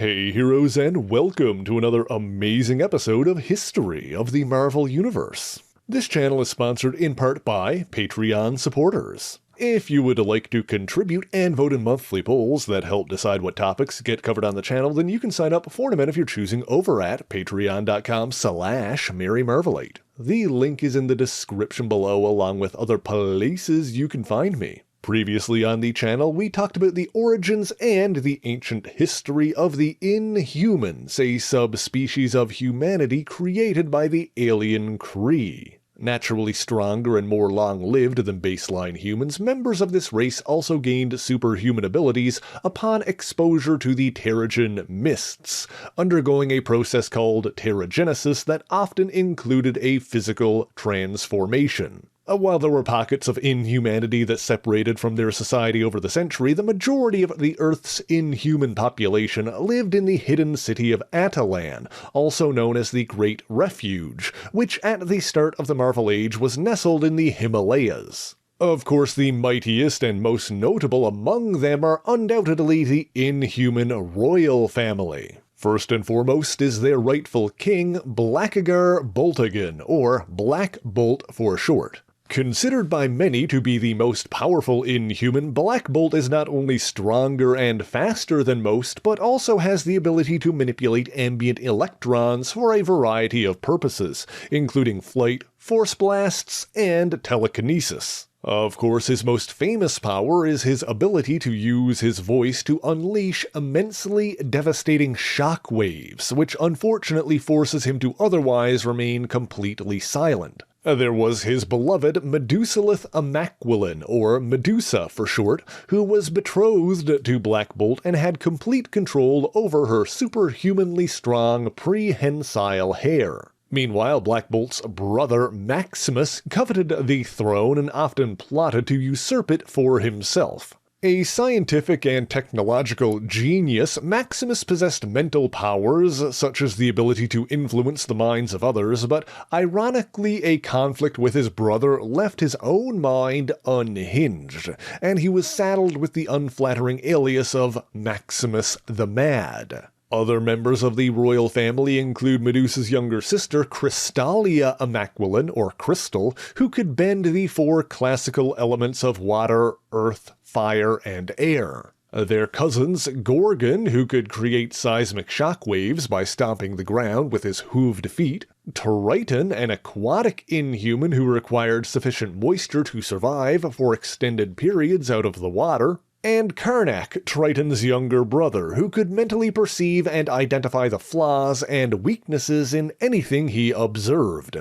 Hey heroes, and welcome to another amazing episode of History of the Marvel Universe. This channel is sponsored in part by Patreon supporters. If you would like to contribute and vote in monthly polls that help decide what topics get covered on the channel, then you can sign up for an event if you're choosing over at patreon.com/MaryMarvelate. The link is in the description below, along with other places you can find me. Previously on the channel, we talked about the origins and the ancient history of the Inhumans, a subspecies of humanity created by the alien Kree. Naturally stronger and more long-lived than baseline humans, members of this race also gained superhuman abilities upon exposure to the Terrigen mists, undergoing a process called Terrigenesis that often included a physical transformation. While there were pockets of inhumanity that separated from their society over the century, the majority of the Earth's inhuman population lived in the hidden city of Attilan, also known as the Great Refuge, which at the start of the Marvel Age was nestled in the Himalayas. Of course, the mightiest and most notable among them are undoubtedly the Inhuman royal family. First and foremost is their rightful king, Blackagar Boltagan, or Black Bolt for short. Considered by many to be the most powerful Inhuman, Black Bolt is not only stronger and faster than most, but also has the ability to manipulate ambient electrons for a variety of purposes, including flight, force blasts, and telekinesis. Of course, his most famous power is his ability to use his voice to unleash immensely devastating shockwaves, which unfortunately forces him to otherwise remain completely silent. There was his beloved Medusalith Amaquilin, or Medusa for short, who was betrothed to Black Bolt and had complete control over her superhumanly strong prehensile hair. Meanwhile, Black Bolt's brother Maximus coveted the throne and often plotted to usurp it for himself. A scientific and technological genius, Maximus possessed mental powers such as the ability to influence the minds of others, but ironically a conflict with his brother left his own mind unhinged, and he was saddled with the unflattering alias of Maximus the Mad. Other members of the royal family include Medusa's younger sister, Crystalia Amaquilin, or Crystal, who could bend the four classical elements of water, earth, fire, and air. Their cousins, Gorgon, who could create seismic shockwaves by stomping the ground with his hooved feet, Triton, an aquatic inhuman who required sufficient moisture to survive for extended periods out of the water, and Karnak, Triton's younger brother, who could mentally perceive and identify the flaws and weaknesses in anything he observed.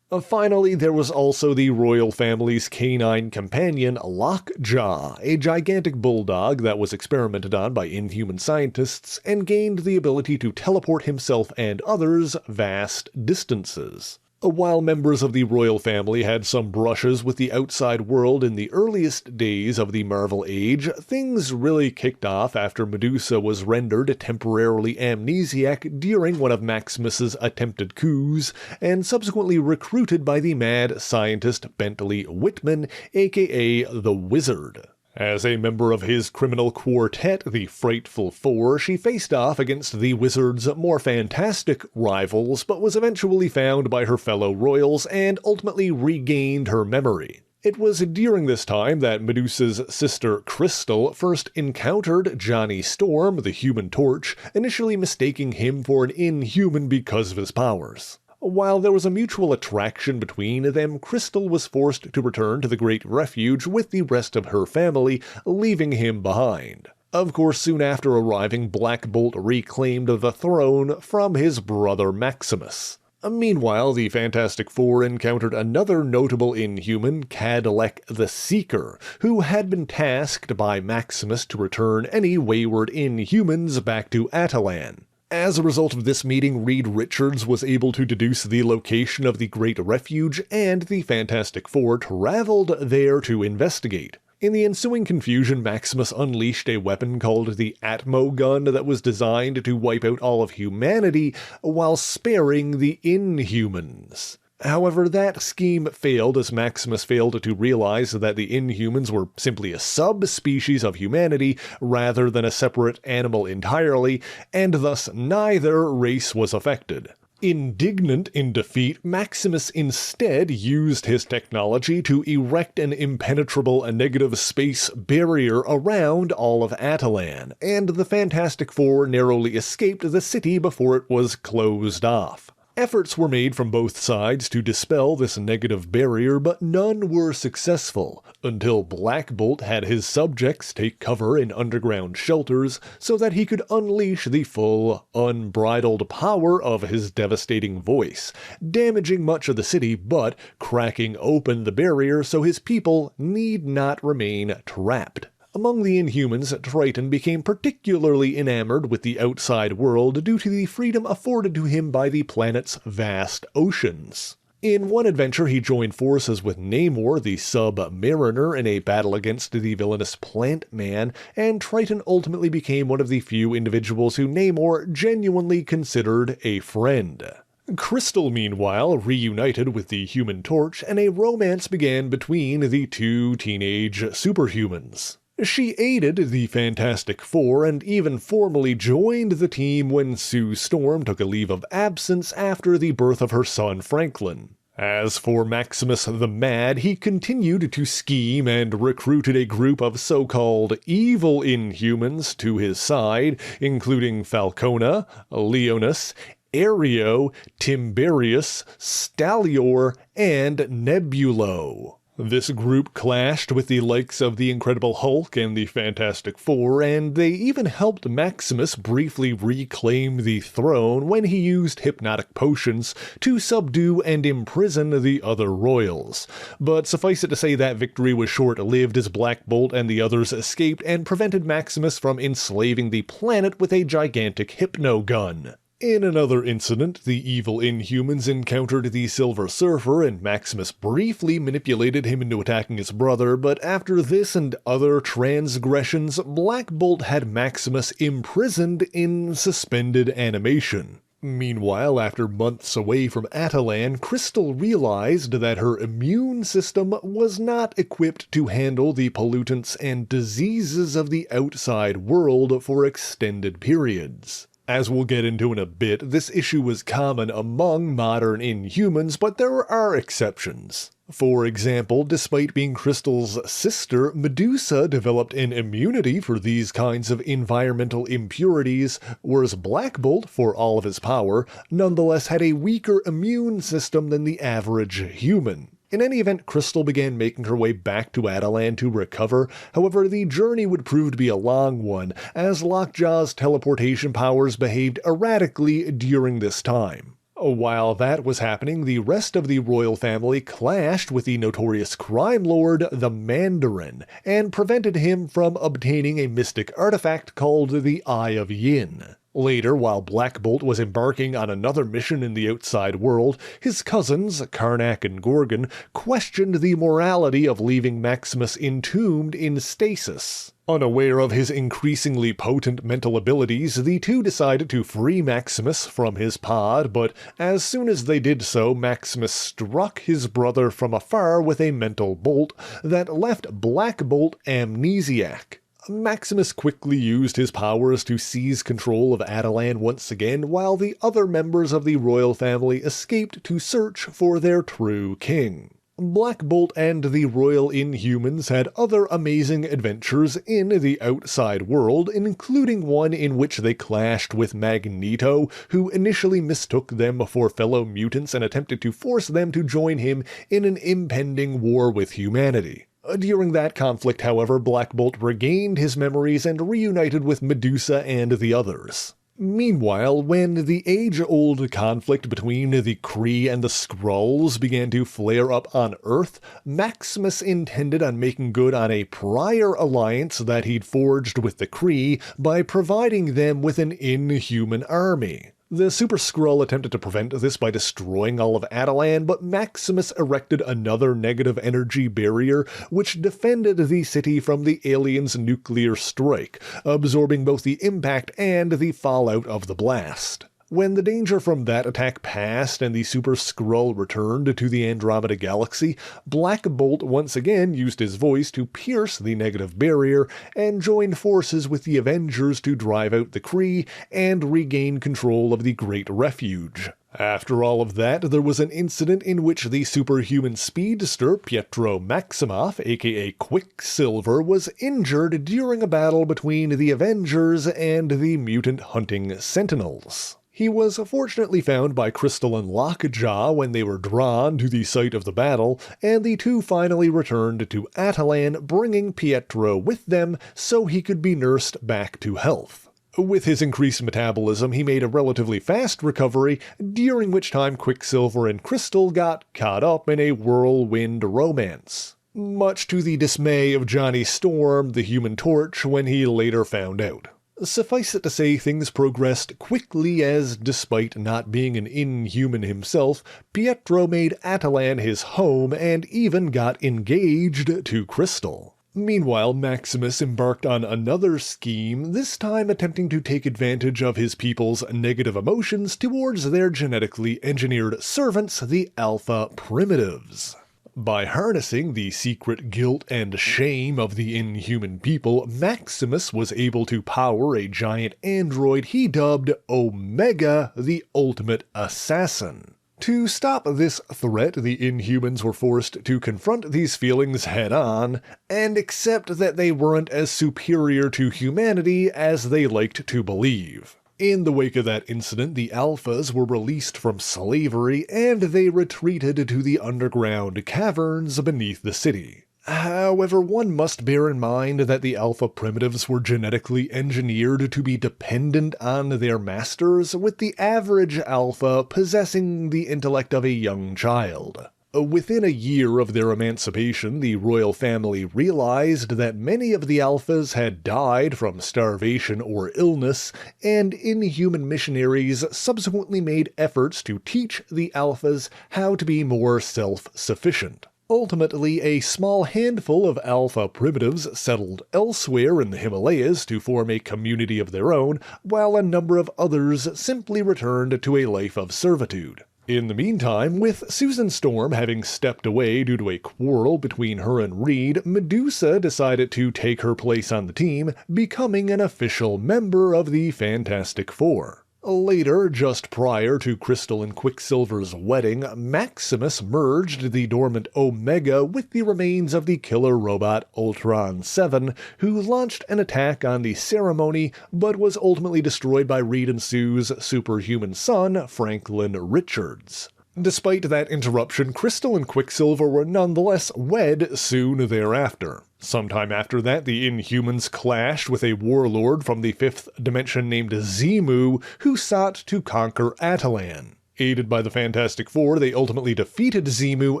Finally, there was also the royal family's canine companion, Lockjaw, a gigantic bulldog that was experimented on by Inhuman scientists and gained the ability to teleport himself and others vast distances. While members of the royal family had some brushes with the outside world in the earliest days of the Marvel Age, things really kicked off after Medusa was rendered temporarily amnesiac during one of Maximus's attempted coups, and subsequently recruited by the mad scientist Bentley Whitman, aka the Wizard. As a member of his criminal quartet, the Frightful Four, she faced off against the Wizard's more fantastic rivals, but was eventually found by her fellow royals and ultimately regained her memory. It was during this time that Medusa's sister Crystal first encountered Johnny Storm, the Human Torch, initially mistaking him for an Inhuman because of his powers. While there was a mutual attraction between them, Crystal was forced to return to the Great Refuge with the rest of her family, leaving him behind. Of course, soon after arriving, Black Bolt reclaimed the throne from his brother Maximus. Meanwhile, the Fantastic Four encountered another notable Inhuman, Cadillac the Seeker, who had been tasked by Maximus to return any wayward Inhumans back to Attilan. As a result of this meeting, Reed Richards was able to deduce the location of the Great Refuge, and the Fantastic Four traveled there to investigate. In the ensuing confusion, Maximus unleashed a weapon called the Atmo Gun that was designed to wipe out all of humanity while sparing the Inhumans. However, that scheme failed as Maximus failed to realize that the Inhumans were simply a subspecies of humanity rather than a separate animal entirely, and thus neither race was affected. Indignant in defeat, Maximus instead used his technology to erect an impenetrable negative space barrier around all of Attilan, and the Fantastic Four narrowly escaped the city before it was closed off. Efforts were made from both sides to dispel this negative barrier, but none were successful, until Black Bolt had his subjects take cover in underground shelters so that he could unleash the full, unbridled power of his devastating voice, damaging much of the city but cracking open the barrier so his people need not remain trapped. Among the Inhumans, Triton became particularly enamored with the outside world due to the freedom afforded to him by the planet's vast oceans. In one adventure, he joined forces with Namor, the Sub-Mariner, in a battle against the villainous Plant Man, and Triton ultimately became one of the few individuals who Namor genuinely considered a friend. Crystal, meanwhile, reunited with the Human Torch, and a romance began between the two teenage superhumans. She aided the Fantastic Four and even formally joined the team when Sue Storm took a leave of absence after the birth of her son Franklin. As for Maximus the Mad, he continued to scheme and recruited a group of so-called evil Inhumans to his side, including Falcona, Leonis, Aereo, Timberius, Stallior, and Nebulo. This group clashed with the likes of the Incredible Hulk and the Fantastic Four, and they even helped Maximus briefly reclaim the throne when he used hypnotic potions to subdue and imprison the other royals. But suffice it to say that victory was short-lived as Black Bolt and the others escaped and prevented Maximus from enslaving the planet with a gigantic hypno-gun. In another incident, the evil Inhumans encountered the Silver Surfer, and Maximus briefly manipulated him into attacking his brother, but after this and other transgressions, Black Bolt had Maximus imprisoned in suspended animation. Meanwhile, after months away from Attilan, Crystal realized that her immune system was not equipped to handle the pollutants and diseases of the outside world for extended periods. As we'll get into in a bit, this issue was common among modern Inhumans, but there are exceptions. For example, despite being Crystal's sister, Medusa developed an immunity for these kinds of environmental impurities, whereas Black Bolt, for all of his power, nonetheless had a weaker immune system than the average human. In any event, Crystal began making her way back to Attilan to recover. However, the journey would prove to be a long one, as Lockjaw's teleportation powers behaved erratically during this time. While that was happening, the rest of the royal family clashed with the notorious crime lord, the Mandarin, and prevented him from obtaining a mystic artifact called the Eye of Yin. Later, while Black Bolt was embarking on another mission in the outside world, his cousins, Karnak and Gorgon, questioned the morality of leaving Maximus entombed in stasis. Unaware of his increasingly potent mental abilities, the two decided to free Maximus from his pod, but as soon as they did so, Maximus struck his brother from afar with a mental bolt that left Black Bolt amnesiac. Maximus quickly used his powers to seize control of Attilan once again, while the other members of the royal family escaped to search for their true king. Black Bolt and the Royal Inhumans had other amazing adventures in the outside world, including one in which they clashed with Magneto, who initially mistook them for fellow mutants and attempted to force them to join him in an impending war with humanity. During that conflict, however, Black Bolt regained his memories and reunited with Medusa and the others. Meanwhile, when the age-old conflict between the Kree and the Skrulls began to flare up on Earth, Maximus intended on making good on a prior alliance that he'd forged with the Kree by providing them with an inhuman army. The Super Skrull attempted to prevent this by destroying all of Attilan, but Maximus erected another negative energy barrier which defended the city from the aliens' nuclear strike, absorbing both the impact and the fallout of the blast. When the danger from that attack passed and the Super Skrull returned to the Andromeda Galaxy, Black Bolt once again used his voice to pierce the negative barrier and joined forces with the Avengers to drive out the Kree and regain control of the Great Refuge. After all of that, there was an incident in which the superhuman speedster Pietro Maximoff, aka Quicksilver, was injured during a battle between the Avengers and the mutant-hunting Sentinels. He was fortunately found by Crystal and Lockjaw when they were drawn to the site of the battle, and the two finally returned to Attilan, bringing Pietro with them so he could be nursed back to health. With his increased metabolism, he made a relatively fast recovery, during which time Quicksilver and Crystal got caught up in a whirlwind romance. Much to the dismay of Johnny Storm, the Human Torch, when he later found out. Suffice it to say, things progressed quickly as, despite not being an Inhuman himself, Pietro made Attilan his home and even got engaged to Crystal. Meanwhile, Maximus embarked on another scheme, this time attempting to take advantage of his people's negative emotions towards their genetically engineered servants, the Alpha Primitives. By harnessing the secret guilt and shame of the Inhuman people, Maximus was able to power a giant android he dubbed Omega, the Ultimate Assassin. To stop this threat, the Inhumans were forced to confront these feelings head-on, and accept that they weren't as superior to humanity as they liked to believe. In the wake of that incident, the Alphas were released from slavery, and they retreated to the underground caverns beneath the city. However, one must bear in mind that the Alpha Primitives were genetically engineered to be dependent on their masters, with the average Alpha possessing the intellect of a young child. Within a year of their emancipation, the royal family realized that many of the Alphas had died from starvation or illness, and Inhuman missionaries subsequently made efforts to teach the Alphas how to be more self-sufficient. Ultimately, a small handful of Alpha Primitives settled elsewhere in the Himalayas to form a community of their own, while a number of others simply returned to a life of servitude. In the meantime, with Susan Storm having stepped away due to a quarrel between her and Reed, Medusa decided to take her place on the team, becoming an official member of the Fantastic Four. Later, just prior to Crystal and Quicksilver's wedding, Maximus merged the dormant Omega with the remains of the killer robot Ultron 7, who launched an attack on the ceremony, but was ultimately destroyed by Reed and Sue's superhuman son, Franklin Richards. Despite that interruption, Crystal and Quicksilver were nonetheless wed soon thereafter. Sometime after that, the Inhumans clashed with a warlord from the fifth dimension named Zemu, who sought to conquer Attilan. Aided by the Fantastic Four, they ultimately defeated Zemu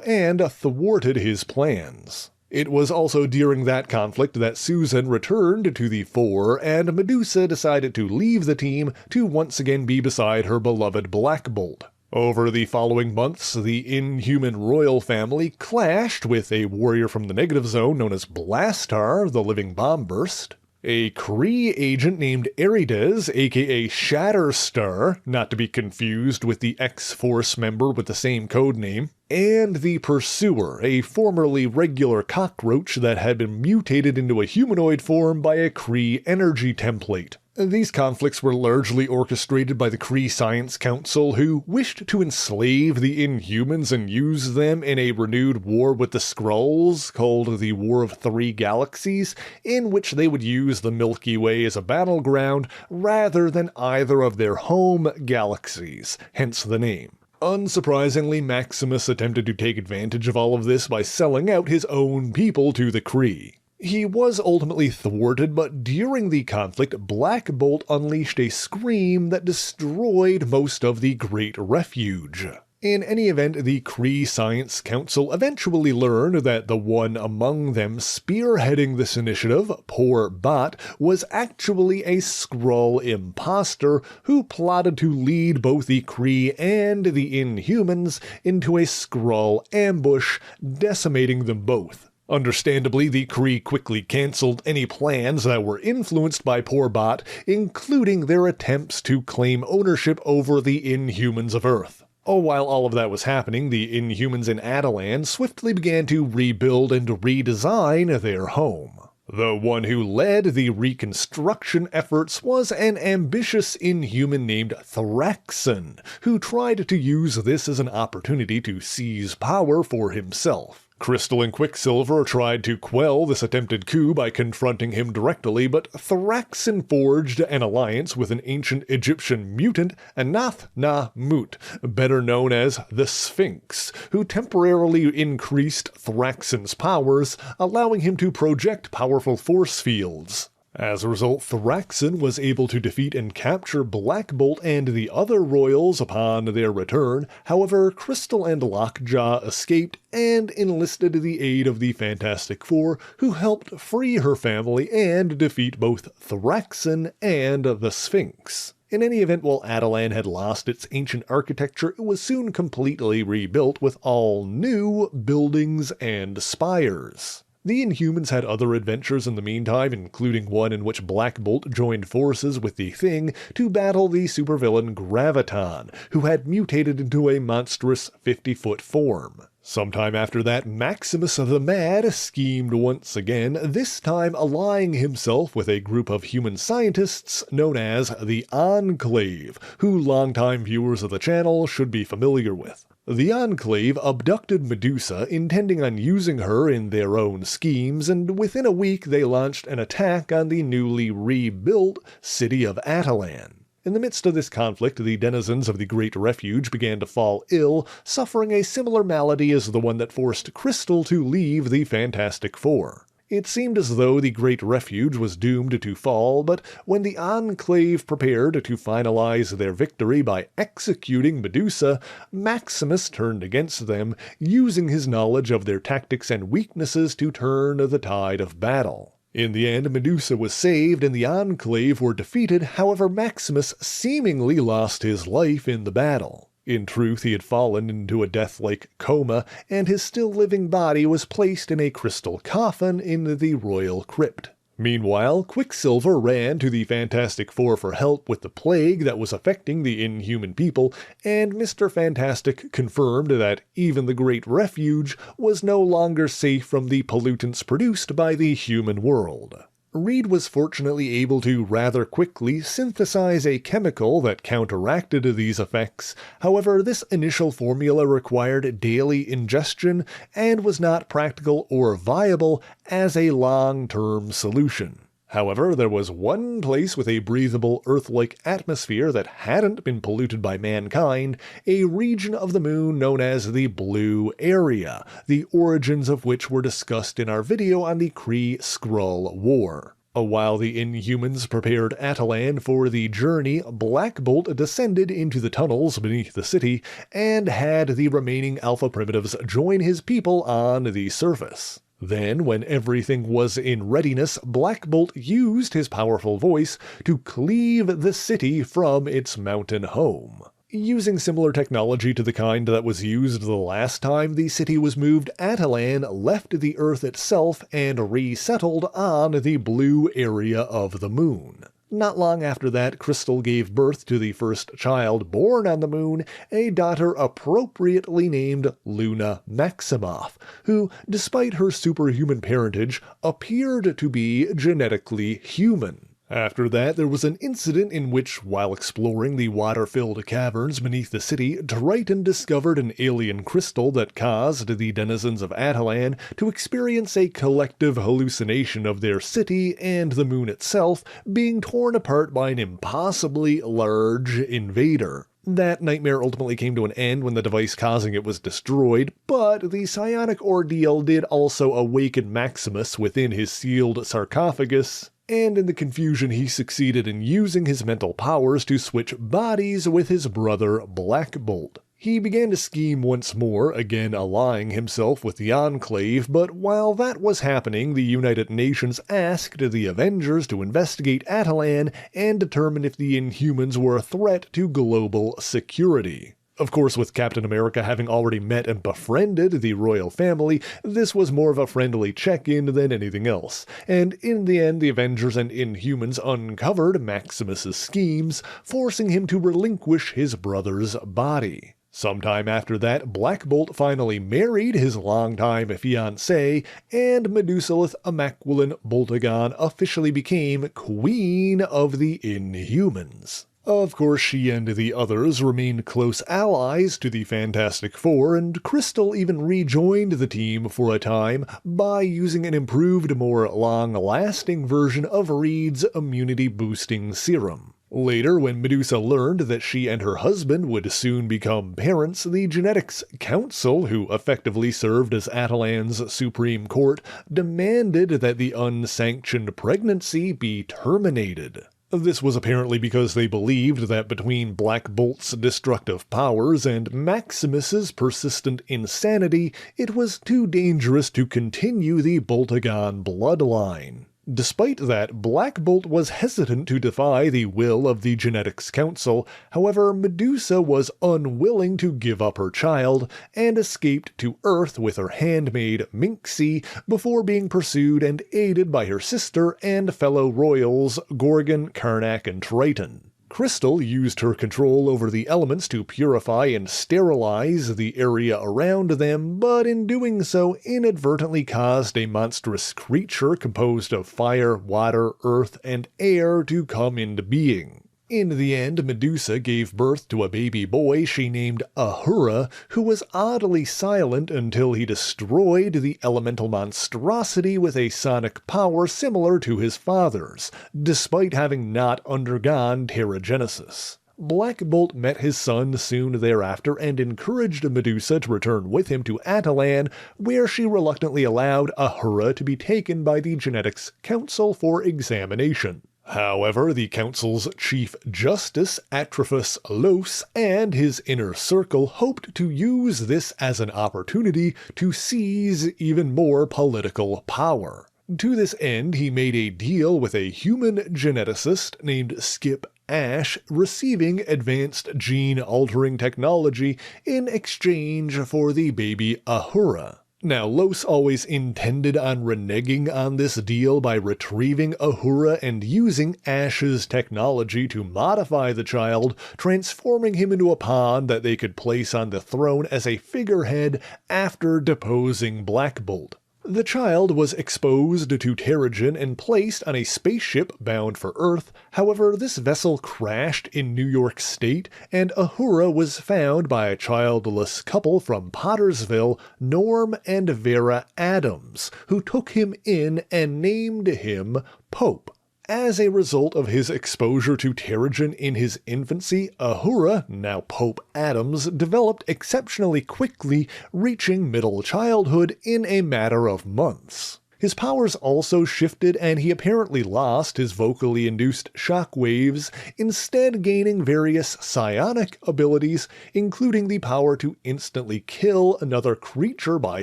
and thwarted his plans. It was also during that conflict that Susan returned to the Four, and Medusa decided to leave the team to once again be beside her beloved Black Bolt. Over the following months, the Inhuman royal family clashed with a warrior from the Negative Zone known as Blastar, the Living Bomb Burst, a Kree agent named Erides, aka Shatterstar, not to be confused with the X-Force member with the same codename, and the Pursuer, a formerly regular cockroach that had been mutated into a humanoid form by a Kree energy template. These conflicts were largely orchestrated by the Kree Science Council, who wished to enslave the Inhumans and use them in a renewed war with the Skrulls, called the War of Three Galaxies, in which they would use the Milky Way as a battleground rather than either of their home galaxies, hence the name. Unsurprisingly, Maximus attempted to take advantage of all of this by selling out his own people to the Kree. He was ultimately thwarted, but during the conflict, Black Bolt unleashed a scream that destroyed most of the Great Refuge. In any event, the Kree Science Council eventually learned that the one among them spearheading this initiative, Poor Bot, was actually a Skrull imposter who plotted to lead both the Kree and the Inhumans into a Skrull ambush, decimating them both. Understandably, the Kree quickly cancelled any plans that were influenced by Poor Bot, including their attempts to claim ownership over the Inhumans of Earth. While all of that was happening, the Inhumans in Attilan swiftly began to rebuild and redesign their home. The one who led the reconstruction efforts was an ambitious Inhuman named Thraxon, who tried to use this as an opportunity to seize power for himself. Crystal and Quicksilver tried to quell this attempted coup by confronting him directly, but Thraxon forged an alliance with an ancient Egyptian mutant, Anath-Na-Mut, better known as the Sphinx, who temporarily increased Thraxon's powers, allowing him to project powerful force fields. As a result, Thraxon was able to defeat and capture Black Bolt and the other royals upon their return. However, Crystal and Lockjaw escaped and enlisted the aid of the Fantastic Four, who helped free her family and defeat both Thraxon and the Sphinx. In any event, while Attilan had lost its ancient architecture, it was soon completely rebuilt with all new buildings and spires. The Inhumans had other adventures in the meantime, including one in which Black Bolt joined forces with the Thing to battle the supervillain Graviton, who had mutated into a monstrous 50-foot form. Sometime after that, Maximus the Mad schemed once again, this time allying himself with a group of human scientists known as the Enclave, who longtime viewers of the channel should be familiar with. The Enclave abducted Medusa, intending on using her in their own schemes, and within a week they launched an attack on the newly rebuilt city of Attilan. In the midst of this conflict, the denizens of the Great Refuge began to fall ill, suffering a similar malady as the one that forced Crystal to leave the Fantastic Four. It seemed as though the Great Refuge was doomed to fall, but when the Enclave prepared to finalize their victory by executing Medusa, Maximus turned against them, using his knowledge of their tactics and weaknesses to turn the tide of battle. In the end, Medusa was saved and the Enclave were defeated. However, Maximus seemingly lost his life in the battle. In truth, he had fallen into a death-like coma, and his still-living body was placed in a crystal coffin in the royal crypt. Meanwhile, Quicksilver ran to the Fantastic Four for help with the plague that was affecting the Inhuman people, and Mr. Fantastic confirmed that even the Great Refuge was no longer safe from the pollutants produced by the human world. Reed was fortunately able to rather quickly synthesize a chemical that counteracted these effects. However, this initial formula required daily ingestion and was not practical or viable as a long-term solution. However, there was one place with a breathable Earth-like atmosphere that hadn't been polluted by mankind, a region of the moon known as the Blue Area, the origins of which were discussed in our video on the Kree-Skrull War. While the Inhumans prepared Attilan for the journey, Black Bolt descended into the tunnels beneath the city and had the remaining Alpha Primitives join his people on the surface. Then, when everything was in readiness, Black Bolt used his powerful voice to cleave the city from its mountain home. Using similar technology to the kind that was used the last time the city was moved, Attilan left the Earth itself and resettled on the blue area of the moon. Not long after that, Crystal gave birth to the first child born on the moon, a daughter appropriately named Luna Maximoff, who, despite her superhuman parentage, appeared to be genetically human. After that, there was an incident in which, while exploring the water-filled caverns beneath the city, Triton discovered an alien crystal that caused the denizens of Attilan to experience a collective hallucination of their city and the moon itself being torn apart by an impossibly large invader. That nightmare ultimately came to an end when the device causing it was destroyed, but the psionic ordeal did also awaken Maximus within his sealed sarcophagus, and in the confusion he succeeded in using his mental powers to switch bodies with his brother Black Bolt. He began to scheme once more, again allying himself with the Enclave, but while that was happening, the United Nations asked the Avengers to investigate Attilan and determine if the Inhumans were a threat to global security. Of course, with Captain America having already met and befriended the royal family, this was more of a friendly check-in than anything else, and in the end the Avengers and Inhumans uncovered Maximus's schemes, forcing him to relinquish his brother's body. Sometime after that, Black Bolt finally married his longtime fiancée, and Medusa Immaculate Boltagon officially became Queen of the Inhumans. Of course, she and the others remained close allies to the Fantastic Four, and Crystal even rejoined the team for a time by using an improved, more long-lasting version of Reed's immunity-boosting serum. Later, when Medusa learned that she and her husband would soon become parents, the Genetics Council, who effectively served as Attilan's Supreme Court, demanded that the unsanctioned pregnancy be terminated. This was apparently because they believed that between Black Bolt's destructive powers and Maximus's persistent insanity, it was too dangerous to continue the Boltagon bloodline. Despite that, Black Bolt was hesitant to defy the will of the Genetics Council. However, Medusa was unwilling to give up her child and escaped to Earth with her handmaid Minxie before being pursued and aided by her sister and fellow royals Gorgon, Karnak, and Triton. Crystal used her control over the elements to purify and sterilize the area around them, but in doing so inadvertently caused a monstrous creature composed of fire, water, earth, and air to come into being. In the end, Medusa gave birth to a baby boy she named Ahura, who was oddly silent until he destroyed the elemental monstrosity with a sonic power similar to his father's, despite having not undergone Terrigenesis. Black Bolt met his son soon thereafter and encouraged Medusa to return with him to Attilan, where she reluctantly allowed Ahura to be taken by the Genetics Council for examination. However, the Council's Chief Justice, Atrophus Los, and his inner circle hoped to use this as an opportunity to seize even more political power. To this end, he made a deal with a human geneticist named Skip Ash, receiving advanced gene-altering technology in exchange for the baby Ahura. Now, Los always intended on reneging on this deal by retrieving Ahura and using Ash's technology to modify the child, transforming him into a pawn that they could place on the throne as a figurehead after deposing Black Bolt. The child was exposed to Terrigen and placed on a spaceship bound for Earth. However, this vessel crashed in New York State, and Ahura was found by a childless couple from Pottersville, Norm and Vera Adams, who took him in and named him Pope. As a result of his exposure to Terrigen in his infancy, Ahura, now Pope Adams, developed exceptionally quickly, reaching middle childhood in a matter of months. His powers also shifted, and he apparently lost his vocally induced shockwaves, instead gaining various psionic abilities, including the power to instantly kill another creature by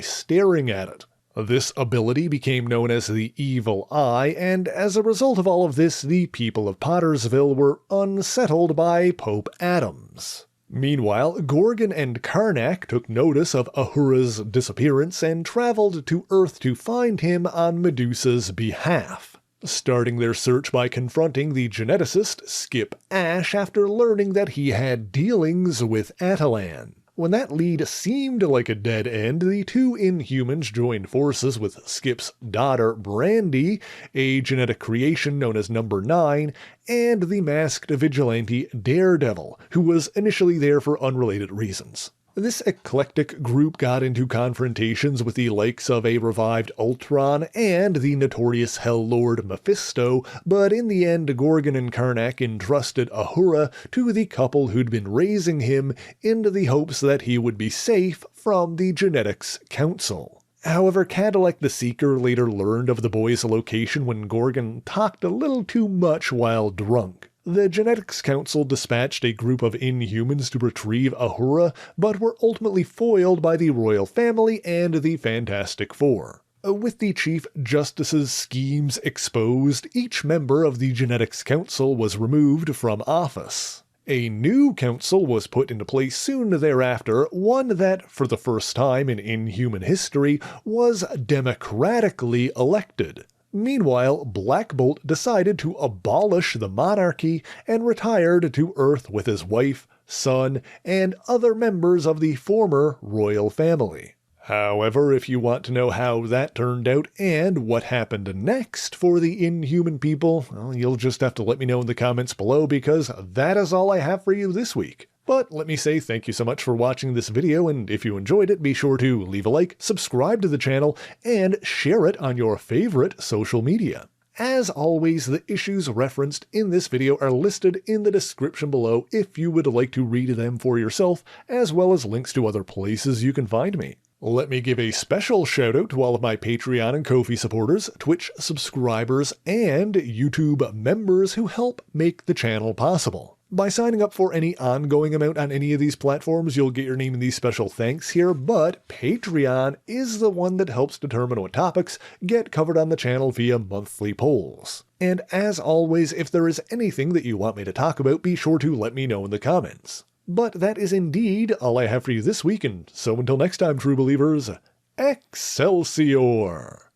staring at it. This ability became known as the Evil Eye, and as a result of all of this, the people of Pottersville were unsettled by Pope Adams. Meanwhile, Gorgon and Karnak took notice of Ahura's disappearance and traveled to Earth to find him on Medusa's behalf, starting their search by confronting the geneticist Skip Ash after learning that he had dealings with Attilan. When that lead seemed like a dead end, the two Inhumans joined forces with Skip's daughter, Brandy, a genetic creation known as Number 9, and the masked vigilante Daredevil, who was initially there for unrelated reasons. This eclectic group got into confrontations with the likes of a revived Ultron and the notorious Hell Lord Mephisto, but in the end Gorgon and Karnak entrusted Ahura to the couple who'd been raising him in the hopes that he would be safe from the Genetics Council. However, Cadillac the Seeker later learned of the boy's location when Gorgon talked a little too much while drunk. The Genetics Council dispatched a group of Inhumans to retrieve Ahura, but were ultimately foiled by the royal family and the Fantastic Four. With the Chief Justice's schemes exposed, each member of the Genetics Council was removed from office. A new council was put into place soon thereafter, one that, for the first time in Inhuman history, was democratically elected. Meanwhile, Black Bolt decided to abolish the monarchy and retired to Earth with his wife, son, and other members of the former royal family. However, if you want to know how that turned out and what happened next for the Inhuman people, well, you'll just have to let me know in the comments below, because that is all I have for you this week. But let me say thank you so much for watching this video, and if you enjoyed it, be sure to leave a like, subscribe to the channel, and share it on your favorite social media. As always, the issues referenced in this video are listed in the description below if you would like to read them for yourself, as well as links to other places you can find me. Let me give a special shout out to all of my Patreon and Ko-fi supporters, Twitch subscribers, and YouTube members who help make the channel possible. By signing up for any ongoing amount on any of these platforms, you'll get your name in these special thanks here, but Patreon is the one that helps determine what topics get covered on the channel via monthly polls. And as always, if there is anything that you want me to talk about, be sure to let me know in the comments. But that is indeed all I have for you this week, and so until next time, true believers, Excelsior!